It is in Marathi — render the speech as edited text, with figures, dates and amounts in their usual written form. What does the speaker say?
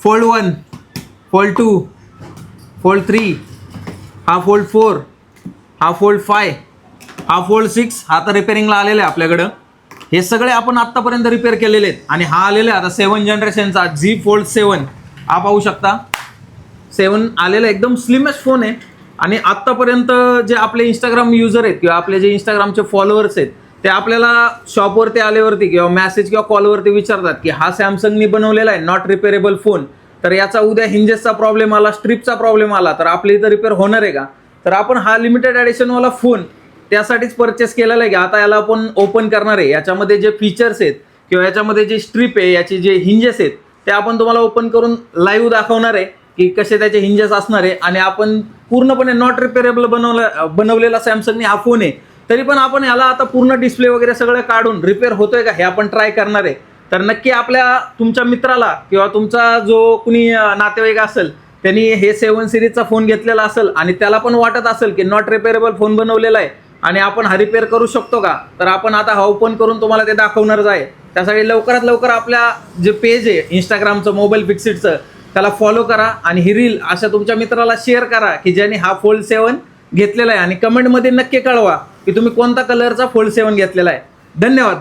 फोल्ड 1, फोल्ड 2, फोल्ड 3, हा फोल्ड 4, हा फोल्ड 5, हा फोल्ड 6, हा तर रिपेअरिंगला आलेला आहे आपल्याकडं. हे सगळे आपण आत्तापर्यंत रिपेअर केलेले आहेत. आणि हा आलेला आहे आता 7 जनरेशनचा Z Fold 7. हा पाहू शकता 7 आलेला एकदम स्लिमेस्ट फोन आहे. आणि आत्तापर्यंत जे आपले इंस्टाग्राम युजर आहेत किंवा आपले जे इंस्टाग्रामचे फॉलोअर्स आहेत ते आपल्याला शॉपवरती आल्यावरती किंवा मेसेज किंवा कॉलवरती विचारतात की हा सॅमसंगनी बनवलेला आहे नॉट रिपेअरेबल फोन, तर याचा उद्या हिंजेसचा प्रॉब्लेम आला, स्ट्रिपचा प्रॉब्लेम आला तर आपल्या इथं रिपेअर होणार आहे का? तर आपण हा लिमिटेड एडिशनवाला फोन त्यासाठीच परचेस केलेला आहे की आता याला आपण ओपन करणार आहे. याच्यामध्ये जे फीचर्स आहेत किंवा याच्यामध्ये जे स्ट्रिप आहे, याचे जे हिंजेस आहेत ते आपण तुम्हाला ओपन करून लाईव्ह दाखवणार आहे की कसे त्याचे हिंजेस असणार आहे. आणि आपण पूर्णपणे नॉट रिपेअरेबल बनवलेला सॅमसंगने हा फोन आहे, तरी पण आपण याला आता पूर्ण डिस्प्ले वगैरे सगळं काढून रिपेअर होतोय का हे आपण ट्राय करणार आहे. तर नक्की तुमच्या मित्राला किंवा तुमचा जो कुणी नातेवाईक असेल त्यांनी हे 7 सिरीजचा फोन घेतलेला असेल आणि त्याला पण वाटत असेल की नॉट रिपेअरेबल फोन बनवलेला आहे आणि आपण हा रिपेअर करू शकतो का, तर आपण आता हा ओपन करून तुम्हाला ते दाखवणारच आहे. त्यासाठी लवकरात लवकर आपल्या जे पेज आहे इंस्टाग्रामचं मोबाईल फिक्सिटचं त्याला फॉलो करा आणि ही रील अशा तुमच्या मित्राला शेअर करा की ज्यांनी हा फोल्ड 7 घेतलेला आहे. आणि कमेंटमध्ये नक्की कळवा की तुम्ही कोणता कलरचा फोल्ड 7 घेतलेला आहे. धन्यवाद.